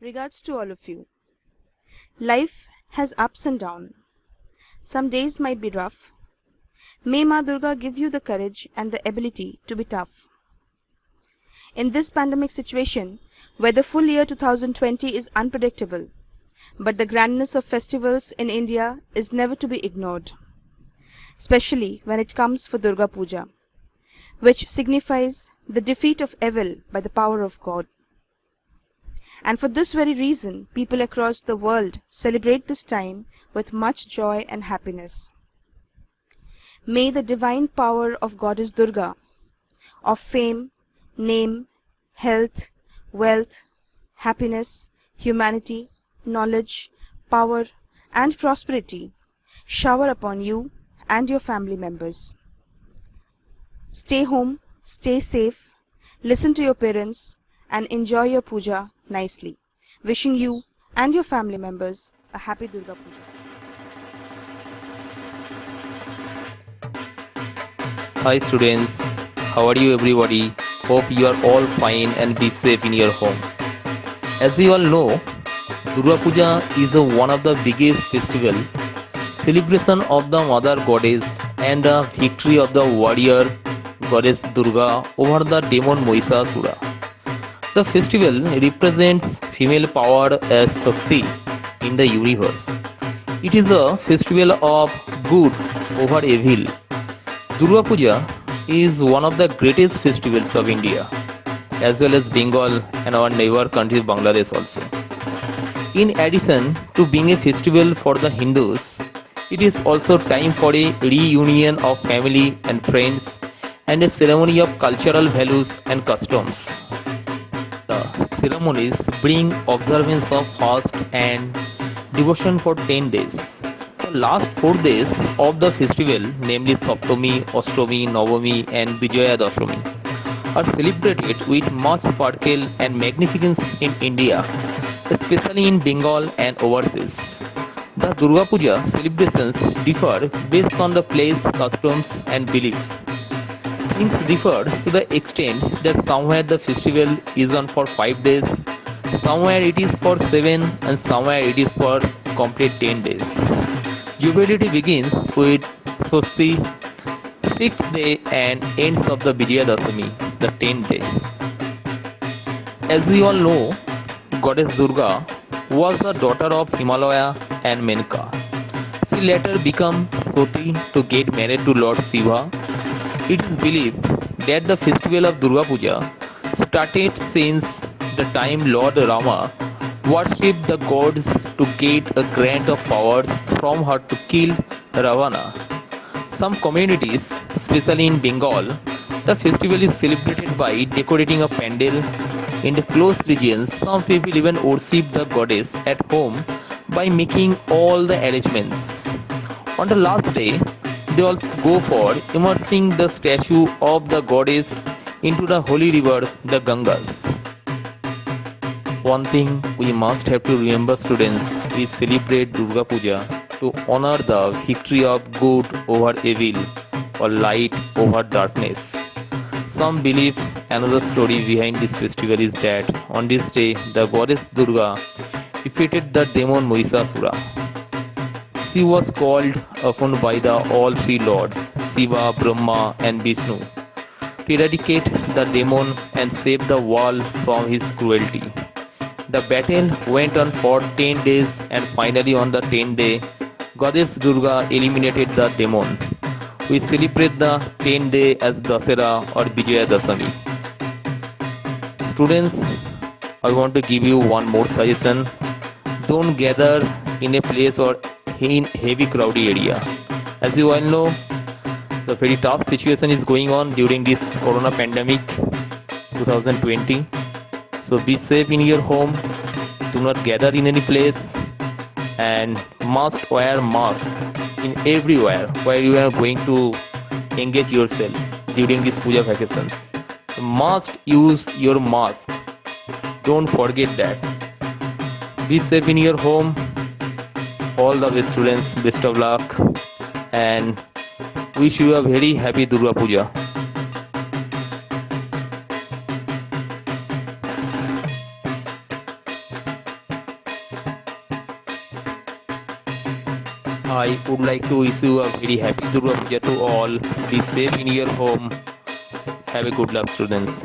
Regards to all of you. Life has ups and downs. Some days might be rough. May Ma Durga give you the courage and the ability to be tough. In this pandemic situation, where the full year 2020 is unpredictable, but the grandness of festivals in India is never to be ignored, especially when it comes for Durga Puja, which signifies the defeat of evil by the power of God. And for this very reason, people across the world celebrate this time with much joy and happiness. May the divine power of Goddess Durga, of fame, name, health, wealth, happiness, humanity, knowledge, power, and prosperity shower upon you and your family members. Stay home, stay safe, listen to your parents, and enjoy your puja nicely. Wishing you and your family members a happy Durga Puja. Hi students, how are you everybody? Hope you are all fine and be safe in your home. As we all know, Durga Puja is one of the biggest festival, celebration of the mother goddess and the victory of the warrior goddess Durga over the demon Mahishasura. The festival represents female power as Shakti in the universe. It is a festival of good over evil. Durga Puja is one of the greatest festivals of India, as well as Bengal and our neighbor country Bangladesh also. In addition to being a festival for the Hindus, it is also time for a reunion of family and friends and a ceremony of cultural values and customs. The ceremonies bring observance of fast and devotion for 10 days. The last 4 days of the festival, namely Saptami, Ashtami, Navami and Vijaya Dashami, are celebrated with much sparkle and magnificence in India, especially in Bengal and overseas. The Durga Puja celebrations differ based on the place, customs and beliefs. Things differ to the extent that somewhere the festival is on for 5 days, somewhere it is for 7 and somewhere it is for complete 10 days. Jubility begins with Shashti, 6th day and ends of the Vijaya Dashami, the 10th day. As we all know, Goddess Durga was the daughter of Himalaya and Menka. She later became Sati to get married to Lord Shiva. It is believed that the festival of Durga Puja started since the time Lord Rama worshipped the gods to get a grant of powers from her to kill Ravana. Some communities, especially in Bengal, the festival is celebrated by decorating a pandal. In the close regions, some people even worship the goddess at home by making all the arrangements. On the last day, they also go for immersing the statue of the goddess into the holy river, the Gangas. One thing we must have to remember, students, we celebrate Durga Puja to honor the victory of good over evil or light over darkness. Some believe another story behind this festival is that on this day the goddess Durga defeated the demon Mahishasura. She was called upon by the all three lords, Shiva, Brahma and Vishnu, to eradicate the demon and save the world from his cruelty. The battle went on for 10 days and finally on the 10th day, Goddess Durga eliminated the demon. We celebrate the 10th day as Dasara or Vijaya Dashami. Students, I want to give you one more suggestion. Don't gather in a place or in heavy crowded area. As you all know, the very tough situation is going on during this corona pandemic 2020. So be safe in your home, do not gather in any place and must wear mask in everywhere where you are going to engage yourself during this puja vacations. Must use your mask. Don't forget that. Be safe in your home. All the best students, best of luck and wish you a very happy Durga Puja. I would like to wish you a very happy Durga Puja to all. Be safe in your home. Have a good luck, students.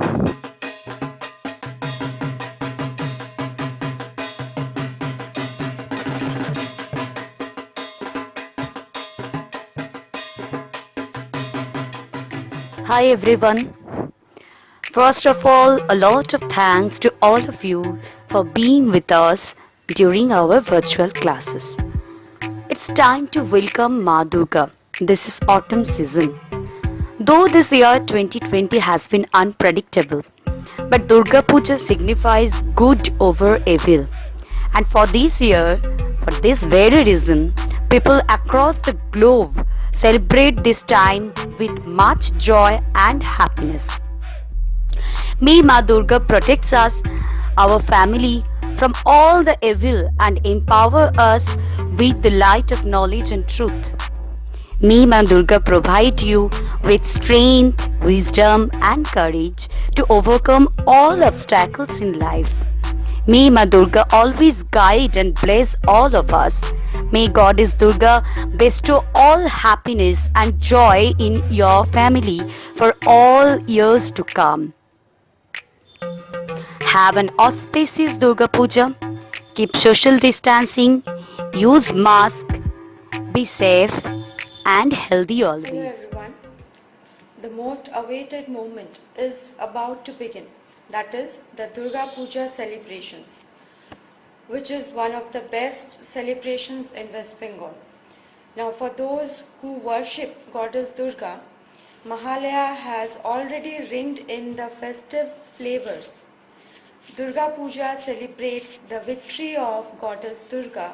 Hi everyone. First of all, a lot of thanks to all of you for being with us during our virtual classes. It's time to welcome Ma Durga. This is autumn season. Though this year 2020 has been unpredictable, but Durga Puja signifies good over evil. And for this year, for this very reason, people across the globe celebrate this time with much joy and happiness. May Ma Durga protects us, our family, from all the evil and empower us with the light of knowledge and truth. May Ma Durga provide you with strength, wisdom and courage to overcome all obstacles in life. May Ma Durga always guide and bless all of us. May Goddess Durga bestow all happiness and joy in your family for all years to come. Have an auspicious Durga Puja. Keep social distancing. Use mask. Be safe and healthy Hello always. everyone. The most awaited moment is about to begin. That is the Durga Puja celebrations, which is one of the best celebrations in West Bengal. Now for those who worship Goddess Durga, Mahalaya has already ringed in the festive flavors. Durga Puja celebrates the victory of Goddess Durga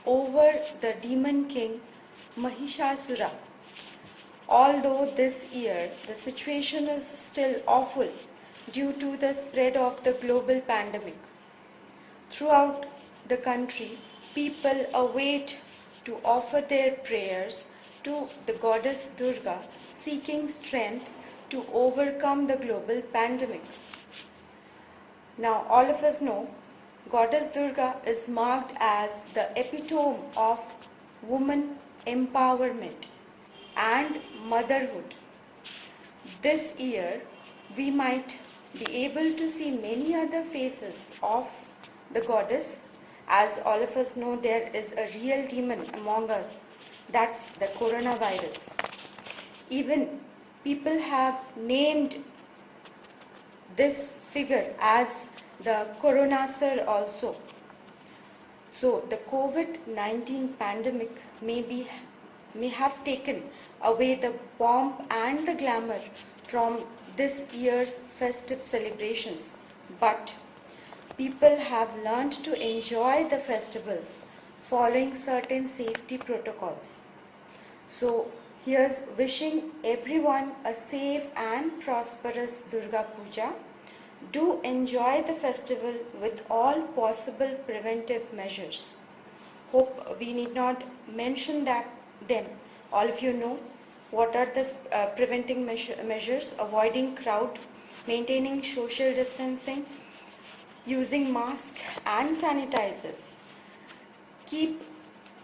over the demon king Mahishasura. Although this year the situation is still awful due to the spread of the global pandemic. Throughout the country, people await to offer their prayers to the Goddess Durga, seeking strength to overcome the global pandemic. Now, all of us know Goddess Durga is marked as the epitome of woman empowerment and motherhood. This year, we might be able to see many other faces of the goddess. As all of us know, there is a real demon among us. That's the coronavirus. Even people have named this figure as the Coronasur also. So the COVID-19 pandemic may have taken away the pomp and the glamour from this year's festive celebrations, but people have learned to enjoy the festivals following certain safety protocols. So here's wishing everyone a safe and prosperous Durga Puja. Do enjoy the festival with all possible preventive measures. Hope we need not mention that then. All of you know what are the preventing measures: avoiding crowd, maintaining social distancing, using masks and sanitizers. Keep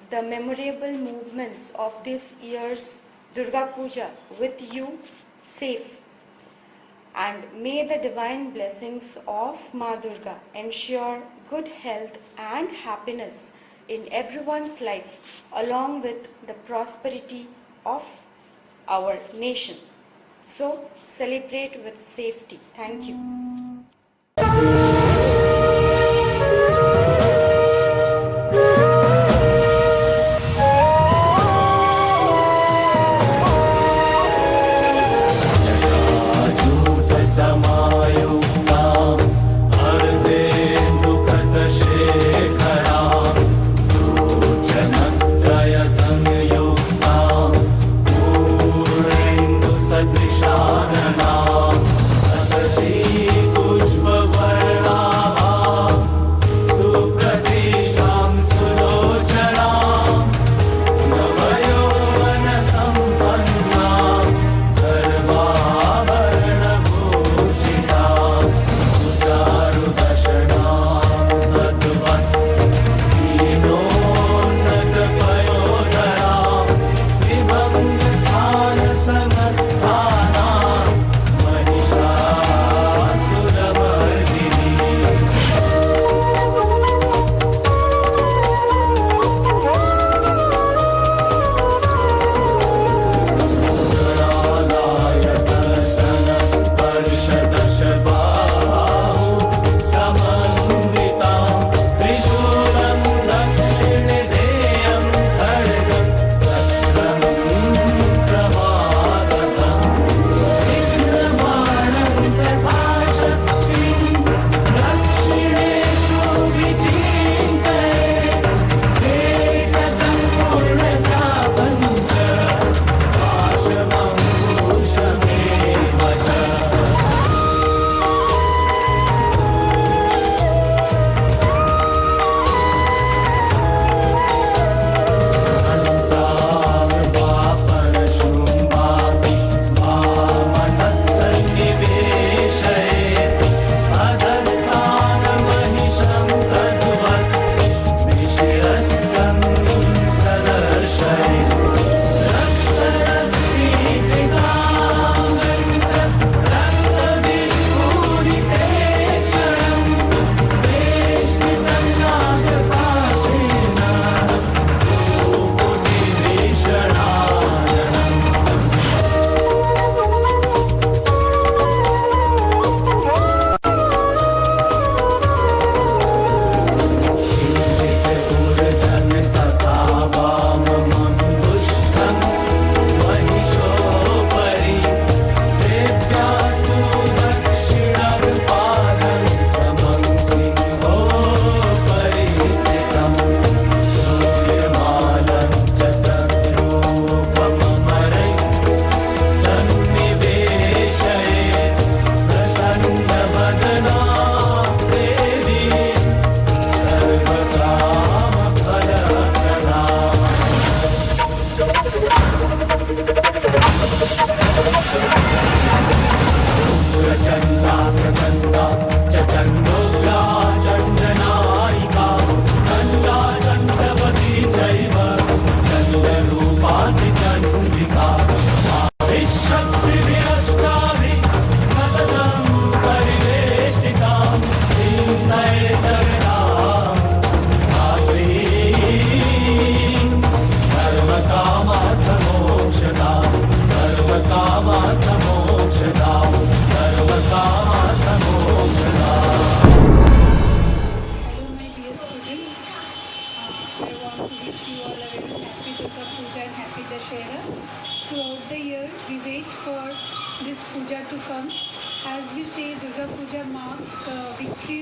the memorable movements of this year's Durga Puja with you safe. And may the divine blessings of Ma Durga ensure good health and happiness in everyone's life, along with the prosperity of our nation. So celebrate with safety. Thank you. Sadrishanana, Sadashika.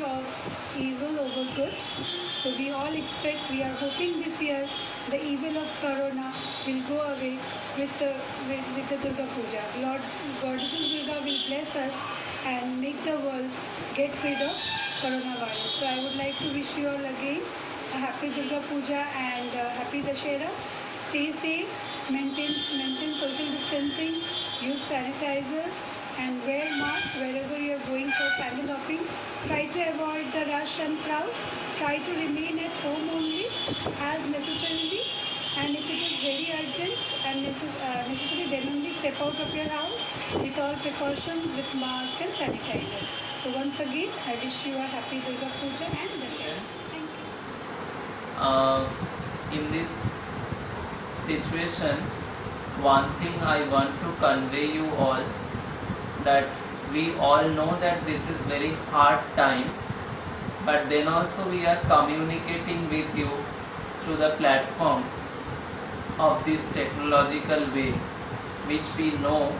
of evil over good. So we all expect, we are hoping this year the evil of Corona will go away with the Durga Puja. Lord Goddess Durga will bless us and make the world get rid of coronavirus. So I would like to wish you all again a happy Durga Puja and happy Dashera. Stay safe, maintain social distancing, use sanitizers and wear masks wherever you are going for candle hopping. Try to avoid the rush and crowd. Try to remain at home only as necessarily, and if it is very urgent and necessary, then only step out of your house with all precautions with mask and sanitizer. So once again, I wish you a happy Durga Puja and Dashera. Thank you. In this situation, one thing I want to convey you all, that we all know that this is very hard time, but then also we are communicating with you through the platform of this technological way, which we know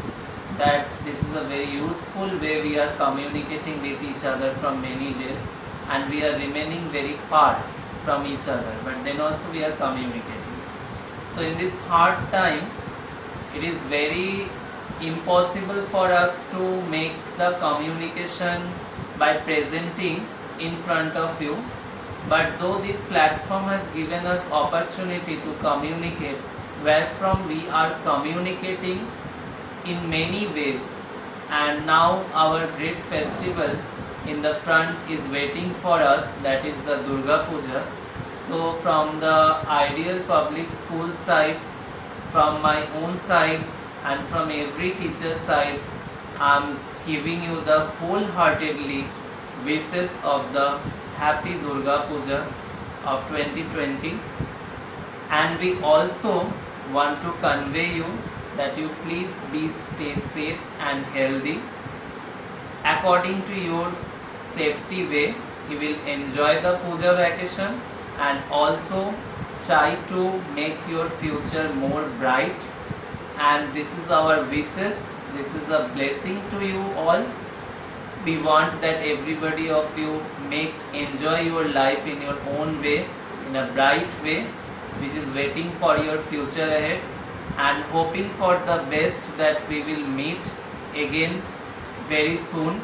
that this is a very useful way we are communicating with each other from many days, and we are remaining very far from each other, but then also we are communicating. So in this hard time, it is very impossible for us to make the communication by presenting in front of you, but though this platform has given us opportunity to communicate, wherefrom we are communicating in many ways, and now our great festival in the front is waiting for us, that is the Durga Puja. So from the Ideal Public School side, from my own side and from every teacher's side, I am giving you the wholeheartedly wishes of the happy Durga Puja of 2020, and we also want to convey you that you please stay safe and healthy. According to your safety way, you will enjoy the puja vacation and also try to make your future more bright, and this is our wishes, this is a blessing to you all. We want that everybody of you enjoy your life in your own way, in a bright way, which is waiting for your future ahead, and hoping for the best that we will meet again very soon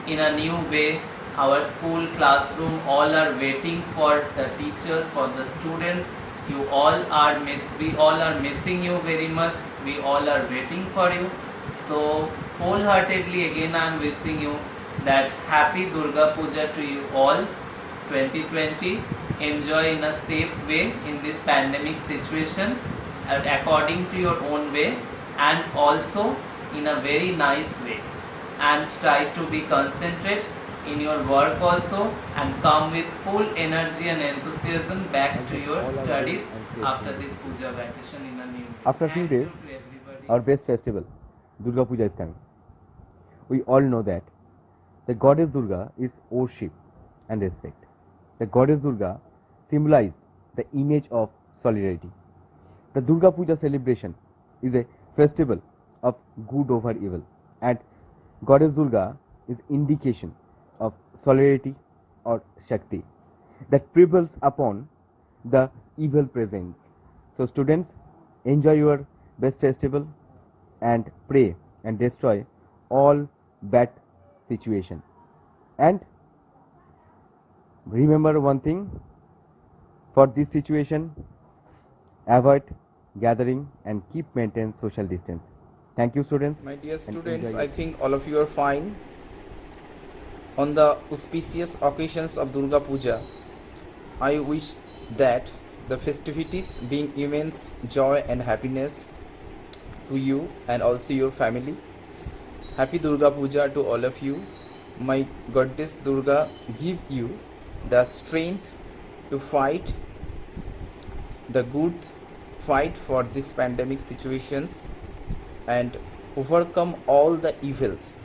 in a new way. Our school classroom all are waiting for the teachers, for the students. We all are missing you very much. We all are waiting for you. So wholeheartedly again I am wishing you that happy Durga Puja to you all 2020. Enjoy in a safe way in this pandemic situation and according to your own way, and also in a very nice way, and try to be concentrate in your work also, and come with full energy and enthusiasm back to your studies after this puja vacation in a new way. After a few Thank you days, to everybody. our best festival, Durga Puja, is coming. We all know that the goddess Durga is worship and respect. The goddess Durga symbolizes the image of solidarity. The Durga Puja celebration is a festival of good over evil, and goddess Durga is indication of solidarity or Shakti that prevails upon the evil presence. So students, enjoy your best festival and pray and destroy all bad situation. And remember one thing, for this situation, avoid gathering and keep maintain social distance. Thank you, students. My dear and students, enjoy I your- think all of you are fine. On the auspicious occasions of Durga Puja, I wish that the festivities bring immense joy and happiness to you and also your family. Happy Durga Puja to all of you. My goddess Durga give you the strength to fight the good fight for this pandemic situations and overcome all the evils.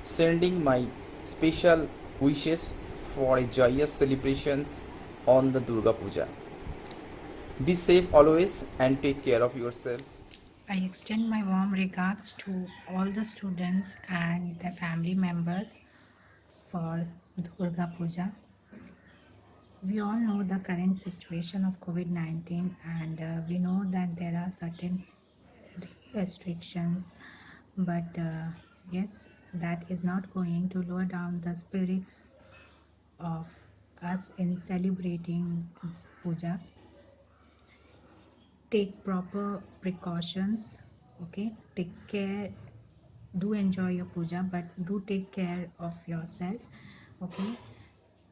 Sending my special wishes for a joyous celebrations on the Durga Puja. Be safe always and take care of yourselves. I extend my warm regards to all the students and their family members for Durga Puja. We all know the current situation of COVID 19, and we know that there are certain restrictions, but yes, that is not going to lower down the spirits of us in celebrating puja. Take proper precautions, okay? Take care, do enjoy your puja, but do take care of yourself, okay?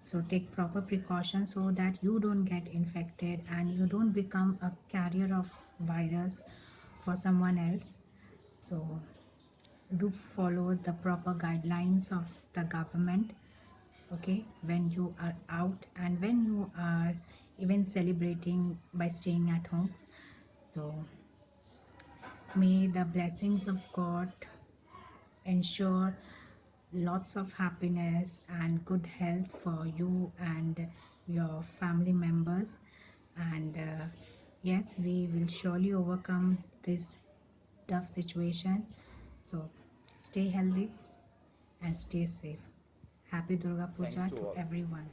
So take proper precautions so that you don't get infected and you don't become a carrier of virus for someone else. So do follow the proper guidelines of the government, okay, when you are out and when you are even celebrating by staying at home. So may the blessings of God ensure lots of happiness and good health for you and your family members, and yes, we will surely overcome this tough situation. So stay healthy and stay safe. Happy Durga Thanks Puja to to all. everyone.